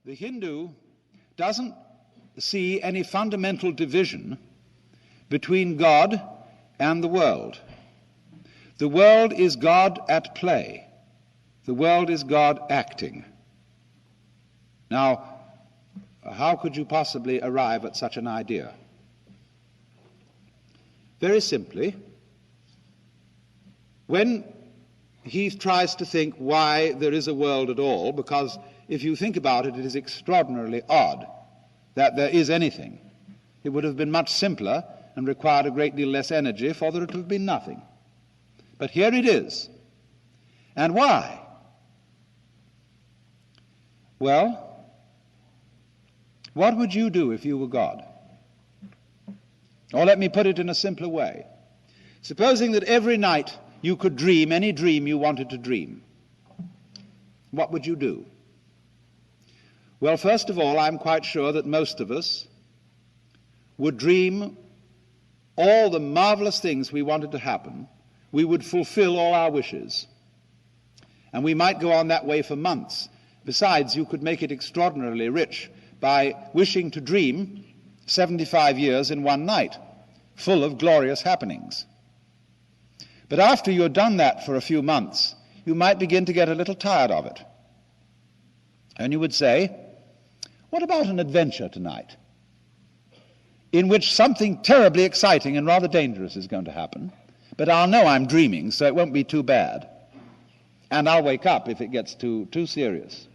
The Hindu doesn't see any fundamental division between God and the world. The world is God at play. The world is God acting. Now, how could you possibly arrive at such an idea? Very simply, when he tries to think why there is a world at all, because if you think about it, it is extraordinarily odd that there is anything. It would have been much simpler and required a great deal less energy for there to have been nothing. But here it is. And why? Well, what would you do if you were God? Or let me put it in a simpler way. Supposing that every night you could dream any dream you wanted to dream, what would you do? Well, first of all, I'm quite sure that most of us would dream all the marvelous things we wanted to happen. We would fulfill all our wishes. And we might go on that way for months. Besides, you could make it extraordinarily rich by wishing to dream 75 years in one night, full of glorious happenings. But after you had done that for a few months, you might begin to get a little tired of it. And you would say, what about an adventure tonight, in which something terribly exciting and rather dangerous is going to happen, but I'll know I'm dreaming, so it won't be too bad. And I'll wake up if it gets too serious.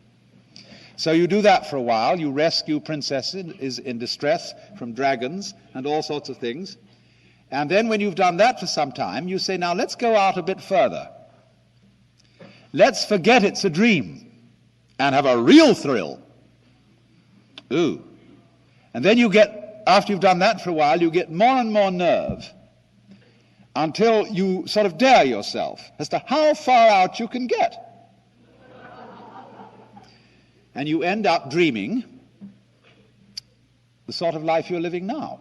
So you do that for a while. You rescue princesses in distress from dragons and all sorts of things. And then when you've done that for some time, you say, now let's go out a bit further. Let's forget it's a dream and have a real thrill. Ooh. And then you get, after you've done that for a while, you get more and more nerve until you sort of dare yourself as to how far out you can get. And you end up dreaming the sort of life you're living now.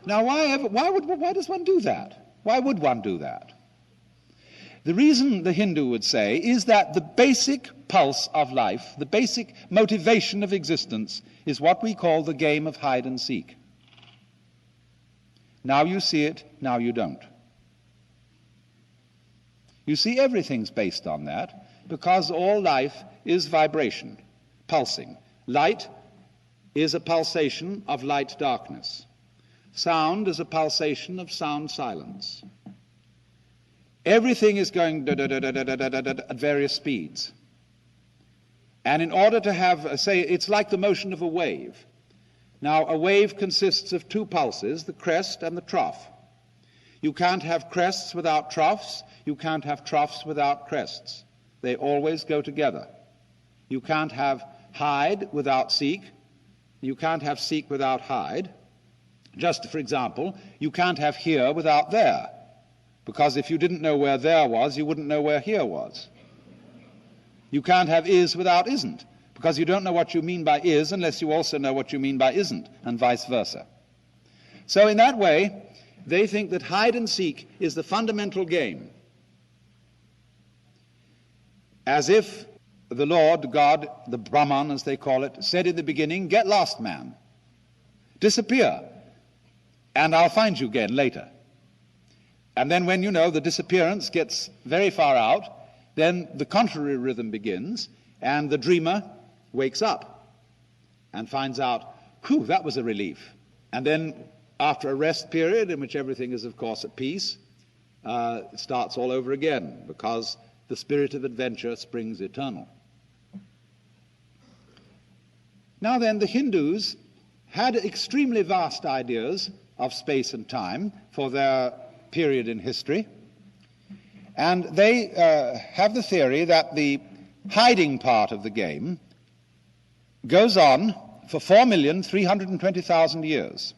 Now, why does one do that? Why would one do that? The reason, the Hindu would say, is that the basic pulse of life, the basic motivation of existence, is what we call the game of hide and seek. Now you see it, now you don't. You see, everything's based on that, because all life is vibration, pulsing. Light is a pulsation of light-darkness. Sound is a pulsation of sound-silence. Everything is going at various speeds. And in order to have, say, it's like the motion of a wave. Now, a wave consists of two pulses, the crest and the trough. You can't have crests without troughs. You can't have troughs without crests. They always go together. You can't have hide without seek. You can't have seek without hide. Just for example, you can't have here without there. Because if you didn't know where there was, you wouldn't know where here was. You can't have is without isn't. Because you don't know what you mean by is unless you also know what you mean by isn't, and vice versa. So in that way, they think that hide and seek is the fundamental game. As if the Lord, God, the Brahman as they call it, said in the beginning, get lost, man. Disappear, and I'll find you again later. And then when, the disappearance gets very far out, then the contrary rhythm begins, and the dreamer wakes up and finds out, whew, that was a relief. And then after a rest period in which everything is, of course, at peace, it starts all over again, because the spirit of adventure springs eternal. Now then, the Hindus had extremely vast ideas of space and time for their period in history, and they have the theory that the hiding part of the game goes on for 4,320,000 years,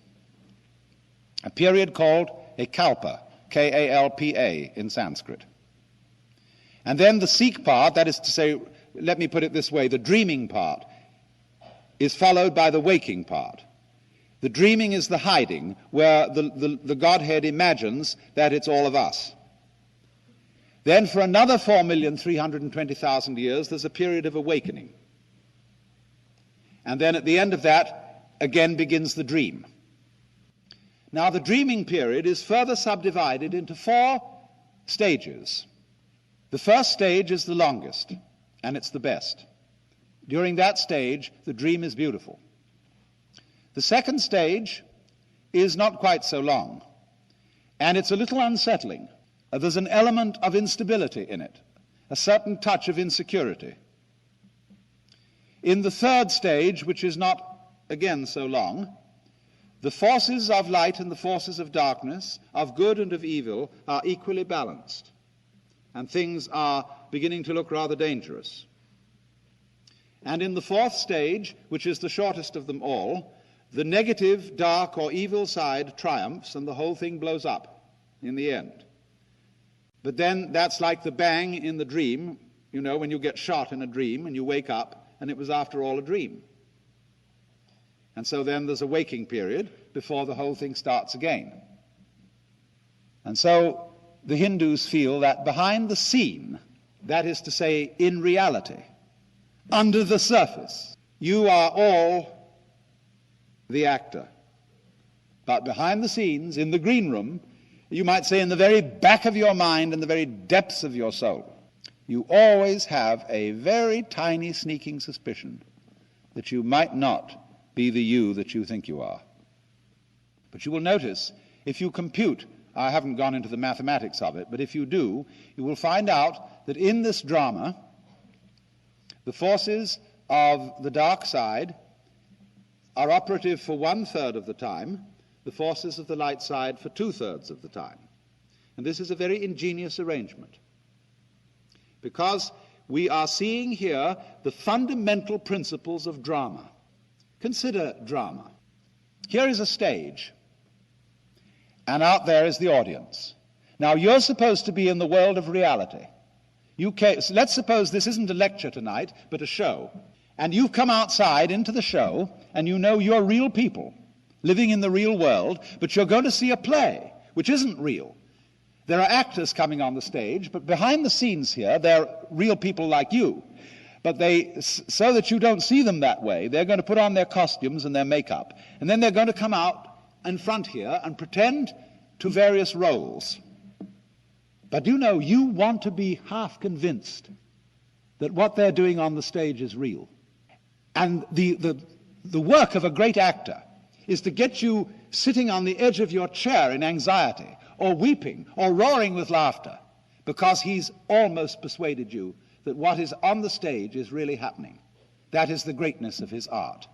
a period called a kalpa, K-A-L-P-A in Sanskrit. And then the seek part, that is to say, let me put it this way, the dreaming part, is followed by the waking part. The dreaming is the hiding, where the Godhead imagines that it's all of us. Then for another 4,320,000 years, there's a period of awakening. And then at the end of that, again begins the dream. Now the dreaming period is further subdivided into 4 stages. The first stage is the longest, and it's the best. During that stage, the dream is beautiful. The second stage is not quite so long, and it's a little unsettling. There's an element of instability in it, a certain touch of insecurity. In the third stage, which is not, again, so long, the forces of light and the forces of darkness, of good and of evil, are equally balanced, and things are beginning to look rather dangerous. And in the fourth stage, which is the shortest of them all, the negative, dark, or evil side triumphs, and the whole thing blows up in the end. But then that's like the bang in the dream, you know, when you get shot in a dream and you wake up and it was after all a dream. And so then there's a waking period before the whole thing starts again. And so the Hindus feel that behind the scene, that is to say, in reality, under the surface, you are all the actor. But behind the scenes, in the green room, you might say in the very back of your mind, in the very depths of your soul, you always have a very tiny sneaking suspicion that you might not be the you that you think you are. But you will notice, if you compute, I haven't gone into the mathematics of it, but if you do, you will find out that in this drama, the forces of the dark side are operative for 1/3 of the time, the forces of the light side for 2/3 of the time. And this is a very ingenious arrangement, because we are seeing here the fundamental principles of drama. Consider drama. Here is a stage, and out there is the audience. Now you're supposed to be in the world of reality. So let's suppose this isn't a lecture tonight, but a show. And you've come outside into the show, and you know you're real people living in the real world, but you're going to see a play, which isn't real. There are actors coming on the stage, but behind the scenes here, they're real people like you. But so that you don't see them that way, they're going to put on their costumes and their makeup, and then they're going to come out in front here and pretend to various roles. But you know, you want to be half convinced that what they're doing on the stage is real. And the work of a great actor is to get you sitting on the edge of your chair in anxiety, or weeping, or roaring with laughter, because he's almost persuaded you that what is on the stage is really happening. That is the greatness of his art,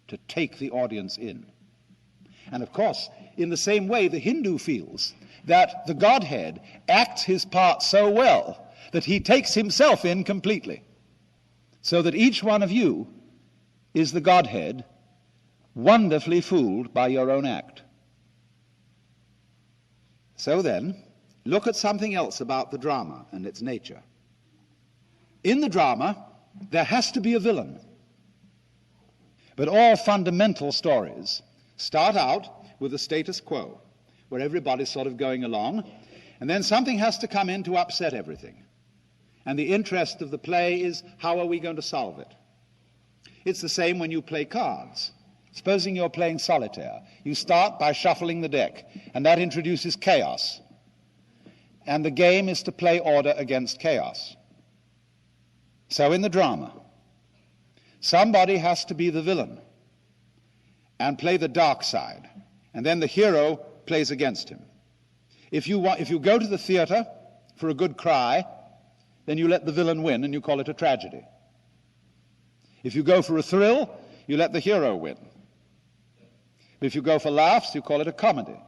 to take the audience in. And of course, in the same way, the Hindu feels that the Godhead acts his part so well that he takes himself in completely, so that each one of you is the Godhead, wonderfully fooled by your own act. So then, look at something else about the drama and its nature. In the drama, there has to be a villain. But all fundamental stories start out with the status quo, where everybody's sort of going along, and then something has to come in to upset everything. And the interest of the play is, how are we going to solve it? It's the same when you play cards. Supposing you're playing solitaire, you start by shuffling the deck, and that introduces chaos. And the game is to play order against chaos. So in the drama, somebody has to be the villain and play the dark side, and then the hero plays against him. If you go to the theater for a good cry, then you let the villain win and you call it a tragedy. If you go for a thrill, you let the hero win. But if you go for laughs, you call it a comedy.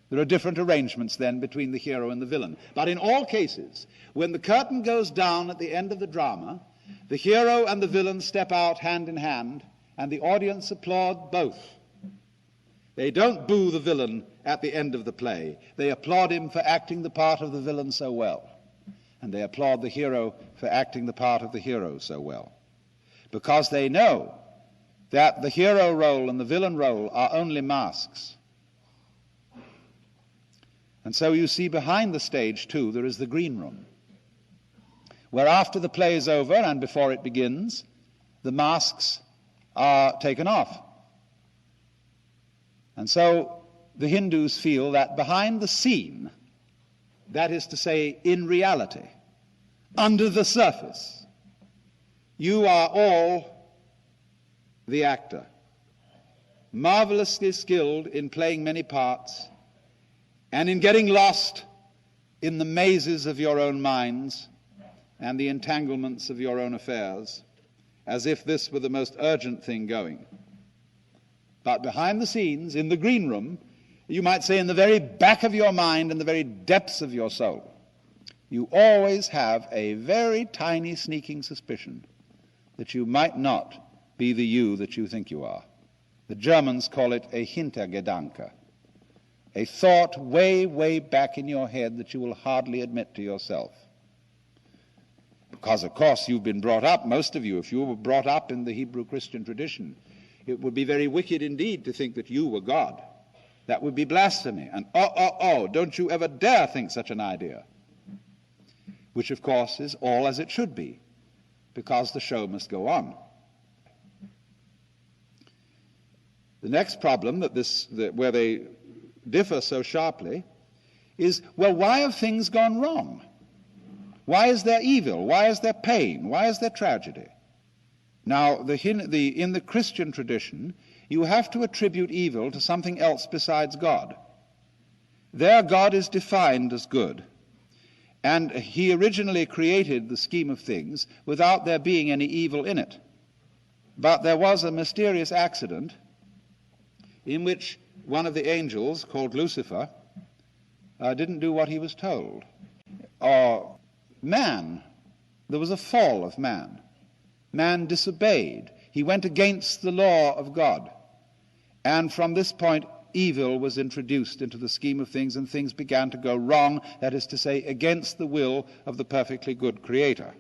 There are different arrangements then between the hero and the villain. But in all cases, when the curtain goes down at the end of the drama, the hero and the villain step out hand in hand, and the audience applaud both. They don't boo the villain at the end of the play. They applaud him for acting the part of the villain so well. And they applaud the hero for acting the part of the hero so well. Because they know that the hero role and the villain role are only masks. And so you see behind the stage, too, there is the green room, where after the play is over and before it begins, the masks are taken off. And so the Hindus feel that behind the scene, that is to say, in reality, under the surface, you are all the actor, marvelously skilled in playing many parts and in getting lost in the mazes of your own minds and the entanglements of your own affairs, as if this were the most urgent thing going. But behind the scenes, in the green room, you might say in the very back of your mind and the very depths of your soul, you always have a very tiny sneaking suspicion that you might not be the you that you think you are. The Germans call it a Hintergedanke, a thought way, way back in your head that you will hardly admit to yourself. Because, of course, you've been brought up, most of you, if you were brought up in the Hebrew Christian tradition, it would be very wicked indeed to think that you were God. That would be blasphemy. And don't you ever dare think such an idea. Which, of course, is all as it should be, because the show must go on. The next problem where they differ so sharply is, well, why have things gone wrong? Why is there evil? Why is there pain? Why is there tragedy? Now, in the Christian tradition, you have to attribute evil to something else besides God. There, God is defined as good, and he originally created the scheme of things without there being any evil in it. But there was a mysterious accident in which one of the angels, called Lucifer, didn't do what he was told. Or man, there was a fall of man. Man disobeyed. He went against the law of God. And from this point, evil was introduced into the scheme of things, and things began to go wrong, that is to say, against the will of the perfectly good Creator.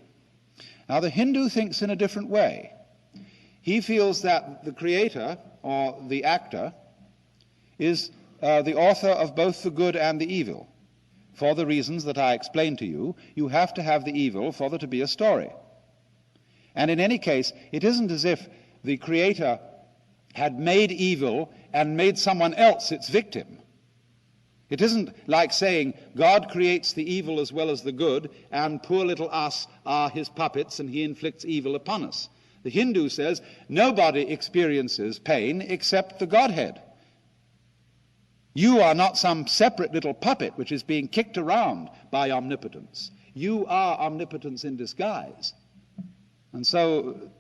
Now, the Hindu thinks in a different way. He feels that the Creator, or the actor, is the author of both the good and the evil. For the reasons that I explained to you, you have to have the evil for there to be a story. And in any case, it isn't as if the Creator had made evil and made someone else its victim. It isn't like saying God creates the evil as well as the good, and poor little us are his puppets and he inflicts evil upon us. The Hindu says nobody experiences pain except the Godhead. You are not some separate little puppet which is being kicked around by omnipotence. You are omnipotence in disguise. And so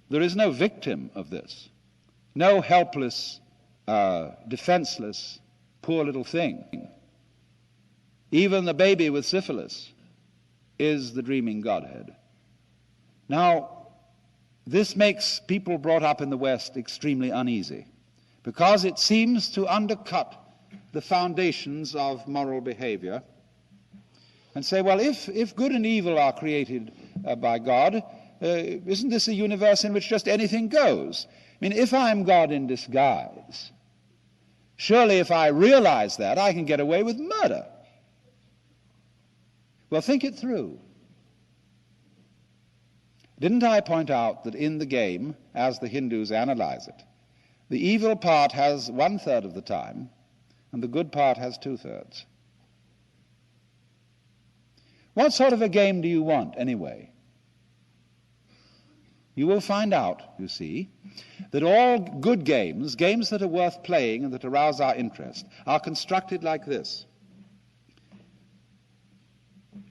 there is no victim of this, no helpless, defenseless, poor little thing. Even the baby with syphilis is the dreaming Godhead. Now, this makes people brought up in the West extremely uneasy, because it seems to undercut the foundations of moral behavior and say, well, if good and evil are created by God, isn't this a universe in which just anything goes? I mean, if I'm God in disguise, surely if I realize that, I can get away with murder. Well, think it through. Didn't I point out that in the game, as the Hindus analyze it, the evil part has 1/3 of the time, and the good part has 2/3? What sort of a game do you want, anyway? You will find out, you see, that all good games, games that are worth playing and that arouse our interest, are constructed like this.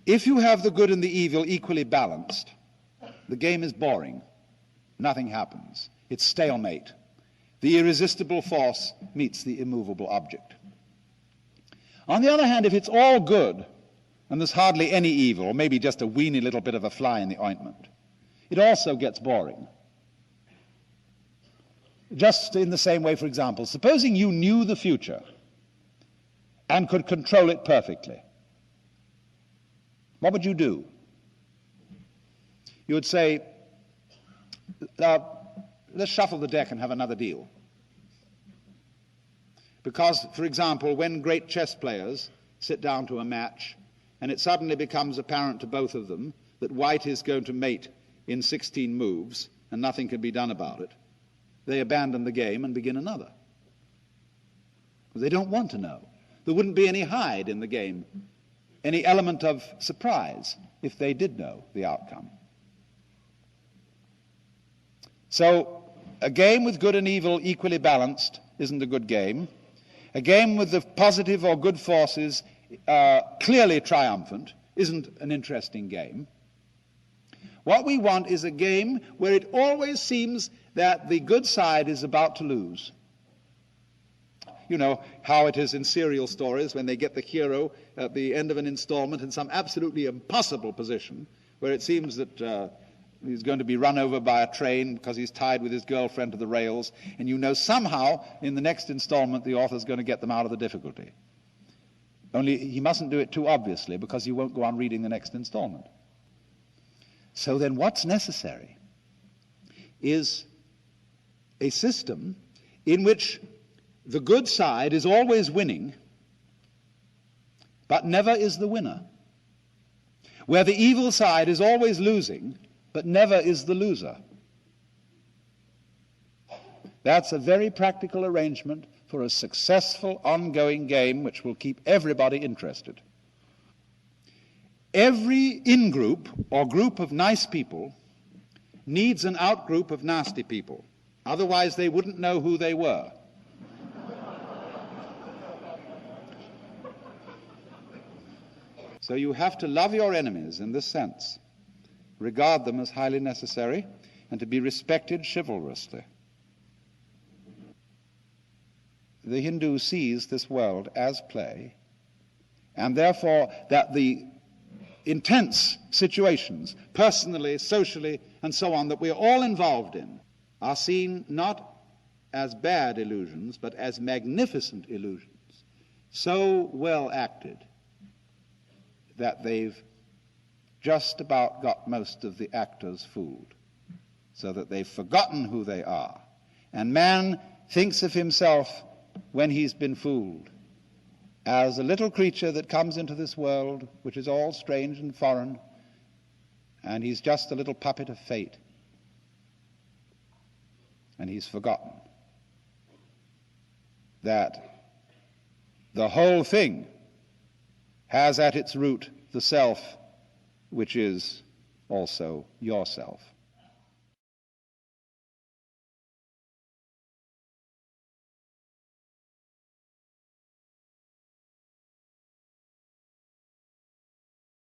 If you have the good and the evil equally balanced, the game is boring. Nothing happens. It's stalemate. The irresistible force meets the immovable object. On the other hand, if it's all good, and there's hardly any evil, or maybe just a weeny little bit of a fly in the ointment, it also gets boring. Just in the same way, for example, supposing you knew the future and could control it perfectly, what would you do? You would say, let's shuffle the deck and have another deal. Because, for example, when great chess players sit down to a match, and it suddenly becomes apparent to both of them that white is going to mate in 16 moves and nothing can be done about it, they abandon the game and begin another. They don't want to know. There wouldn't be any hide in the game, any element of surprise if they did know the outcome. So a game with good and evil equally balanced isn't a good game. A game with the positive or good forces clearly triumphant isn't an interesting game. What we want is a game where it always seems that the good side is about to lose. You know how it is in serial stories when they get the hero at the end of an installment in some absolutely impossible position where it seems that he's going to be run over by a train because he's tied with his girlfriend to the rails, and you know somehow in the next installment the author's going to get them out of the difficulty. Only he mustn't do it too obviously because you won't go on reading the next installment. So then what's necessary is a system in which the good side is always winning, but never is the winner. Where the evil side is always losing, but never is the loser. That's a very practical arrangement for a successful ongoing game which will keep everybody interested. Every in-group or group of nice people needs an out-group of nasty people. Otherwise they wouldn't know who they were. So you have to love your enemies in this sense, regard them as highly necessary, and to be respected chivalrously. The Hindu sees this world as play, and therefore that the intense situations, personally, socially, and so on, that we are all involved in, are seen not as bad illusions, but as magnificent illusions, so well acted that they've just about got most of the actors fooled, so that they've forgotten who they are. And man thinks of himself, when he's been fooled, as a little creature that comes into this world, which is all strange and foreign, and he's just a little puppet of fate. And he's forgotten that the whole thing has at its root the self, which is also yourself.